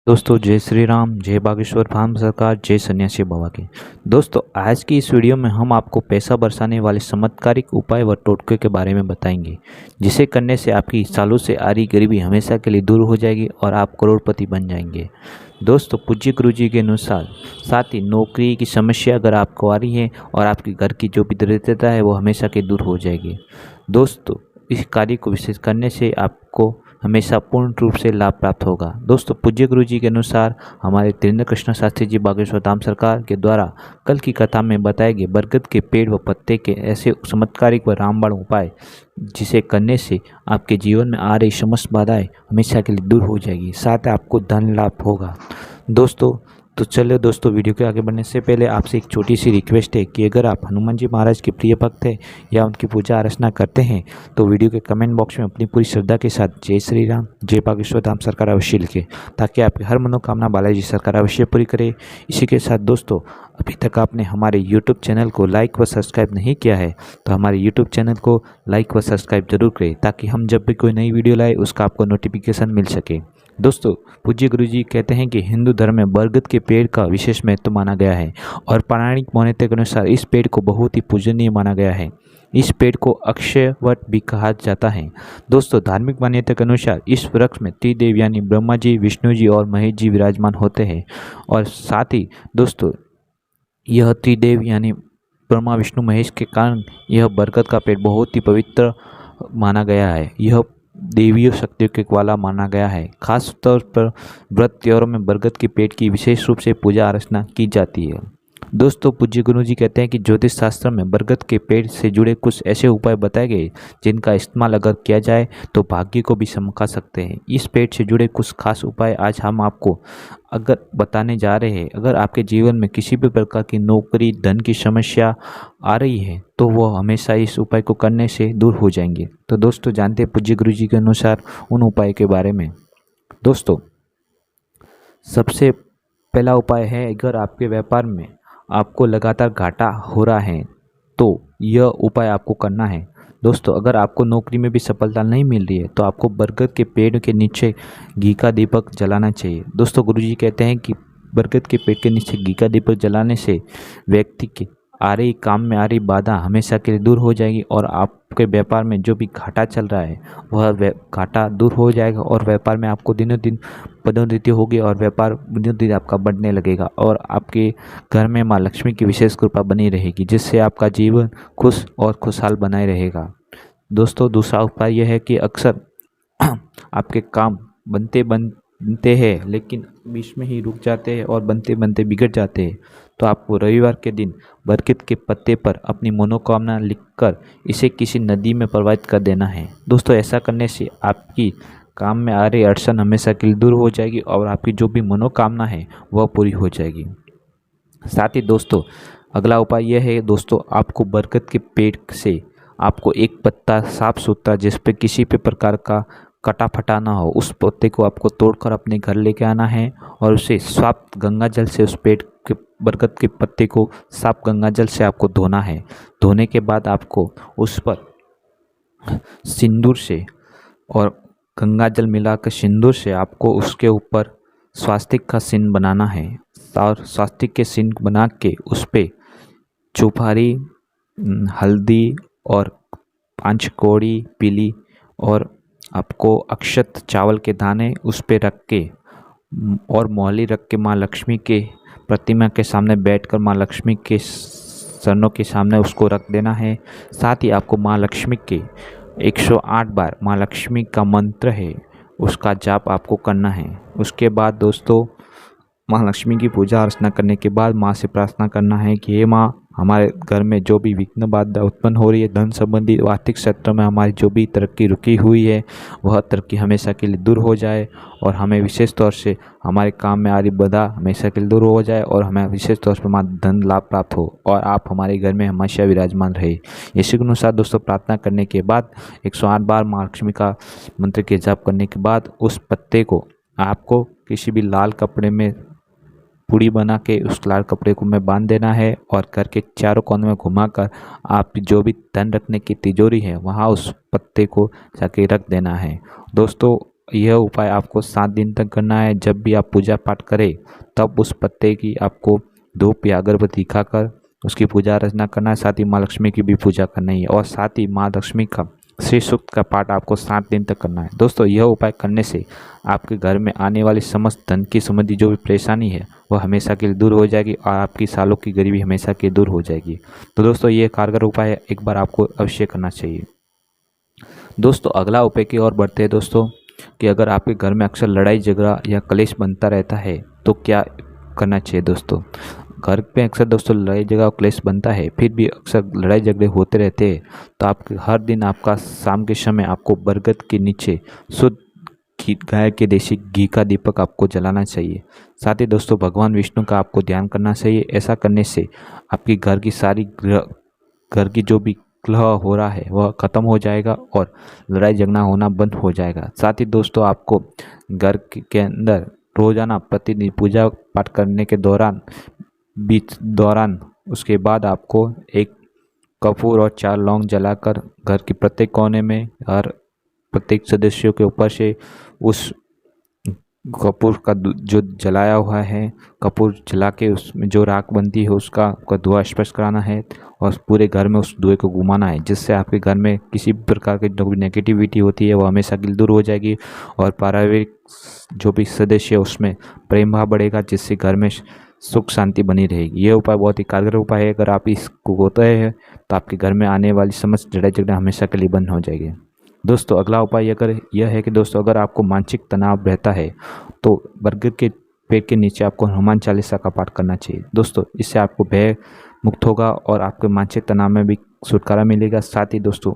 दोस्तों जय श्री राम, जय बागेश्वर फार्म सरकार, जय सन्यासी बाबा की। दोस्तों आज की इस वीडियो में हम आपको पैसा बरसाने वाले चमत्कारिक उपाय व टोटके के बारे में बताएंगे, जिसे करने से आपकी सालों से आ रही गरीबी हमेशा के लिए दूर हो जाएगी और आप करोड़पति बन जाएंगे। दोस्तों पूज्य गुरु जी के अनुसार साथ ही नौकरी की समस्या अगर आपको आ रही है और आपके घर की जो भी दरिद्रता है वो हमेशा के दूर हो जाएगी। दोस्तों इस कार्य को विशेष करने से आपको हमेशा पूर्ण रूप से लाभ प्राप्त होगा। दोस्तों पूज्य गुरु जी के अनुसार हमारे त्रिनेत्र कृष्ण शास्त्री जी बागेश्वर धाम सरकार के द्वारा कल की कथा में बताए गए बरगद के पेड़ व पत्ते के ऐसे चमत्कारिक व रामबाण उपाय, जिसे करने से आपके जीवन में आ रही समस्त बाधाएं हमेशा के लिए दूर हो जाएगी, साथ ही आपको धन लाभ होगा। दोस्तों तो चलिए दोस्तों, वीडियो के आगे बढ़ने से पहले आपसे एक छोटी सी रिक्वेस्ट है कि अगर आप हनुमान जी महाराज के प्रिय भक्त हैं या उनकी पूजा अर्चना करते हैं तो वीडियो के कमेंट बॉक्स में अपनी पूरी श्रद्धा के साथ जय श्री राम, जय बागेश्वर धाम सरकार अवश्य लिखें, ताकि आपकी हर मनोकामना बालाजी सरकार अवश्य पूरी करे। इसी के साथ दोस्तों, अभी तक आपने हमारे यूट्यूब चैनल को लाइक व सब्सक्राइब नहीं किया है तो हमारे यूट्यूब चैनल को लाइक व सब्सक्राइब जरूर करें, ताकि हम जब भी कोई नई वीडियो लाए उसका आपको नोटिफिकेशन मिल सके। दोस्तों पूज्य गुरु जी कहते हैं कि हिंदू धर्म में बरगद के पेड़ का विशेष महत्व माना गया है और पौराणिक मान्यता के अनुसार इस पेड़ को बहुत ही पूजनीय माना गया है। इस पेड़ को अक्षय वट भी कहा जाता है। दोस्तों धार्मिक मान्यता के अनुसार इस वृक्ष में त्रिदेव यानी ब्रह्मा जी, विष्णु जी और महेश जी विराजमान होते हैं। और साथ ही दोस्तों यह त्रिदेव यानी ब्रह्मा, विष्णु, महेश के कारण यह बरगद का पेड़ बहुत ही पवित्र माना गया है। यह देवीय शक्तियों के वाला माना गया है। खास तौर पर व्रत त्योहारों में बरगद के पेड़ की विशेष रूप से पूजा अर्चना की जाती है। दोस्तों पूज्य गुरु जी कहते हैं कि ज्योतिष शास्त्र में बरगद के पेड़ से जुड़े कुछ ऐसे उपाय बताए गए जिनका इस्तेमाल अगर किया जाए तो भाग्य को भी चमका सकते हैं। इस पेड़ से जुड़े कुछ खास उपाय आज हम आपको अगर बताने जा रहे हैं। अगर आपके जीवन में किसी भी प्रकार की नौकरी, धन की समस्या आ रही है तो वह हमेशा इस उपाय को करने से दूर हो जाएंगे। तो दोस्तों जानते हैं पूज्य गुरु जी के अनुसार उन उपाय के बारे में। दोस्तों सबसे पहला उपाय है, अगर आपके व्यापार में आपको लगातार घाटा हो रहा है तो यह उपाय आपको करना है। दोस्तों अगर आपको नौकरी में भी सफलता नहीं मिल रही है तो आपको बरगद के पेड़ के नीचे घी का दीपक जलाना चाहिए। दोस्तों गुरुजी कहते हैं कि बरगद के पेड़ के नीचे घी का दीपक जलाने से व्यक्ति के आ रही काम में आ रही बाधा हमेशा के लिए दूर हो जाएगी और आपके व्यापार में जो भी घाटा चल रहा है वह घाटा दूर हो जाएगा और व्यापार में आपको दिनों दिन पदोन्नति होगी और व्यापार दिनों दिन आपका बढ़ने लगेगा और आपके घर में माँ लक्ष्मी की विशेष कृपा बनी रहेगी, जिससे आपका जीवन खुश और खुशहाल बनाए रहेगा। दोस्तों दूसरा उपाय यह है कि अक्सर आपके काम बनते हैं लेकिन बीच में ही रुक जाते हैं और बनते बनते बिगड़ जाते हैं, तो आपको रविवार के दिन बरगद के पत्ते पर अपनी मनोकामना लिखकर इसे किसी नदी में प्रवाहित कर देना है। दोस्तों ऐसा करने से आपकी काम में आ रही अड़चन हमेशा के लिए दूर हो जाएगी और आपकी जो भी मनोकामना है वह पूरी हो जाएगी। साथ ही दोस्तों अगला उपाय यह है, दोस्तों आपको बरगद के पेड़ से आपको एक पत्ता साफ सुथरा, जिस पे किसी भी प्रकार का कटा फटा ना हो, उस पत्ते को आपको तोड़कर अपने घर लेके आना है और उसे साफ गंगा जल से उस पेड़ के बरगद के पत्ते को साफ गंगा जल से आपको धोना है। धोने के बाद आपको उस पर सिंदूर से और गंगा जल मिलाकर सिंदूर से आपको उसके ऊपर स्वास्तिक का चिन्ह बनाना है और स्वास्तिक के चिन्ह बना के उस पर चौफारी, हल्दी और 5 कौड़ी पीली और आपको अक्षत चावल के दाने उस पे रख के और मौली रख के माँ लक्ष्मी के प्रतिमा के सामने बैठकर माँ लक्ष्मी के चरणों के सामने उसको रख देना है। साथ ही आपको माँ लक्ष्मी के 108 बार माँ लक्ष्मी का मंत्र है उसका जाप आपको करना है। उसके बाद दोस्तों माँ लक्ष्मी की पूजा अर्चना करने के बाद माँ से प्रार्थना करना है कि हे माँ, हमारे घर में जो भी विघ्न बाधा उत्पन्न हो रही है, धन संबंधी आर्थिक क्षेत्र में हमारी जो भी तरक्की रुकी हुई है वह तरक्की हमेशा के लिए दूर हो जाए और हमें विशेष तौर से हमारे काम में आ रही बाधा हमेशा के लिए दूर हो जाए और हमें विशेष तौर पर हमारा धन लाभ प्राप्त हो और आप हमारे घर में हमेशा विराजमान रहे। इसी के अनुसार दोस्तों प्रार्थना करने के बाद 108 बार माँ लक्ष्मी का मंत्र के जाप करने के बाद उस पत्ते को आपको किसी भी लाल कपड़े में पूड़ी बना के उस लाल कपड़े को में बांध देना है और घर के चारों कोनों में घुमाकर आप जो भी धन रखने की तिजोरी है वहाँ उस पत्ते को जाके रख देना है। दोस्तों यह उपाय आपको 7 दिन तक करना है। जब भी आप पूजा पाठ करें तब उस पत्ते की आपको धूप या अगरबत्ती दिखाकर उसकी पूजा अर्चना करना है। साथ ही माँ लक्ष्मी की भी पूजा करनी है और साथ ही माँ लक्ष्मी का श्री सूक्त का पाठ आपको 7 दिन तक करना है। दोस्तों, यह उपाय करने से आपके घर में आने वाली समस्त धन की संबंधी जो भी परेशानी है वह हमेशा के लिए दूर हो जाएगी और आपकी सालों की गरीबी हमेशा के लिए दूर हो जाएगी। तो दोस्तों, ये कारगर उपाय है, एक बार आपको अवश्य करना चाहिए। दोस्तों, अगला उपाय की ओर बढ़ते हैं दोस्तों कि अगर आपके घर में अक्सर लड़ाई झगड़ा या क्लेश बनता रहता है तो क्या करना चाहिए। दोस्तों, घर पे अक्सर दोस्तों लड़ाई झगड़ा और क्लेश बनता है, फिर भी अक्सर लड़ाई झगड़े होते रहते हैं, तो आप हर दिन आपका शाम के समय आपको बरगद के नीचे शुद्ध गाय के देसी घी का दीपक आपको जलाना चाहिए। साथ ही दोस्तों, भगवान विष्णु का आपको ध्यान करना चाहिए। ऐसा करने से आपकी घर की सारी घर की जो भी कलह हो रहा है वह ख़त्म हो जाएगा और लड़ाई झगड़ा होना बंद हो जाएगा। साथ ही दोस्तों, आपको घर के अंदर रोजाना प्रतिदिन पूजा पाठ करने के दौरान उसके बाद आपको एक कपूर और 4 लौंग जलाकर घर के प्रत्येक कोने में और प्रत्येक सदस्यों के ऊपर से उस कपूर का जो जलाया हुआ है कपूर जला के उसमें जो राख बनती है उसका धुआं स्पर्श कराना है और पूरे घर में उस धुएं को घुमाना है, जिससे आपके घर में किसी भी प्रकार की जो भी नेगेटिविटी होती है वो हमेशा के लिए दूर हो जाएगी और पारिवारिक जो भी सदस्य है उसमें प्रेम भाव बढ़ेगा, जिससे घर में सुख शांति बनी रहेगी। ये उपाय बहुत ही कारगर उपाय है। अगर आप इसको होता है तो आपके घर में आने वाली समस्त लड़ाई झगड़ा हमेशा के लिए बंद हो जाएगी। दोस्तों, अगला उपाय अगर यह है कि दोस्तों, अगर आपको मानसिक तनाव रहता है तो बरगद के पेड़ के नीचे आपको हनुमान चालीसा का पाठ करना चाहिए। दोस्तों, इससे आपको भय मुक्त होगा और आपके मानसिक तनाव में भी छुटकारा मिलेगा। साथ ही दोस्तों,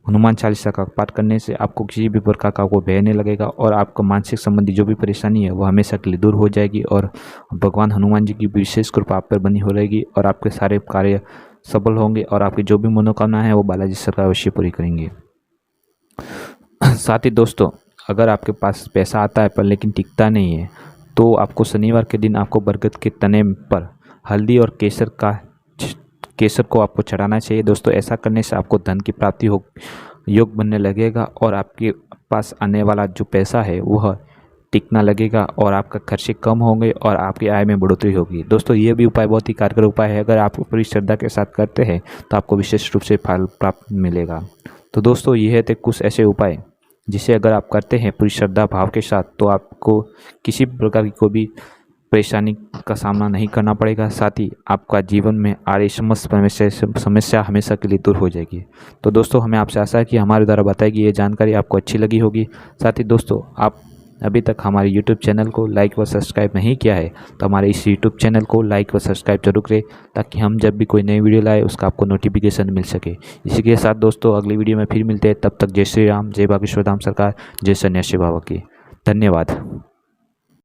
हनुमान चालीसा का पाठ करने से आपको किसी भी प्रकार का आपको भय नहीं लगेगा और आपका मानसिक संबंधी जो भी परेशानी है वो हमेशा के लिए दूर हो जाएगी और भगवान हनुमान जी की विशेष कृपा आप पर बनी हो रहेगी और आपके सारे कार्य सफल होंगे और आपकी जो भी मनोकामना है वो बालाजी सरकार अवश्य पूरी करेंगे। साथ ही दोस्तों, अगर आपके पास पैसा आता है पर लेकिन टिकता नहीं है तो आपको शनिवार के दिन आपको बरगद के तने पर हल्दी और केसर को आपको चढ़ाना चाहिए। दोस्तों, ऐसा करने से आपको धन की प्राप्ति योग बनने लगेगा और आपके पास आने वाला जो पैसा है वह टिकना लगेगा और आपका खर्चे कम होंगे और आपकी आय में बढ़ोतरी होगी। दोस्तों, ये भी उपाय बहुत ही कारगर उपाय है। अगर आप पूरी श्रद्धा के साथ करते हैं तो आपको विशेष रूप से फल प्राप्त मिलेगा। तो दोस्तों, ये थे कुछ ऐसे उपाय जिसे अगर आप करते हैं पूरी श्रद्धा भाव के साथ तो आपको किसी भी प्रकार की कोई भी परेशानी का सामना नहीं करना पड़ेगा। साथ ही आपका जीवन में आ रही समस्त समस्या हमेशा के लिए दूर हो जाएगी। तो दोस्तों, हमें आपसे आशा है कि हमारे द्वारा बताई गई ये जानकारी आपको अच्छी लगी होगी। साथ ही दोस्तों, आप अभी तक हमारे YouTube चैनल को लाइक व सब्सक्राइब नहीं किया है तो हमारे इस YouTube चैनल को लाइक व सब्सक्राइब जरूर करें ताकि हम जब भी कोई नई वीडियो लाए उसका आपको नोटिफिकेशन मिल सके। इसी के साथ दोस्तों, अगली वीडियो में फिर मिलते हैं। तब तक जय श्री राम, जय बागेश्वर धाम सरकार, जय सन्यासी बाबा की। धन्यवाद।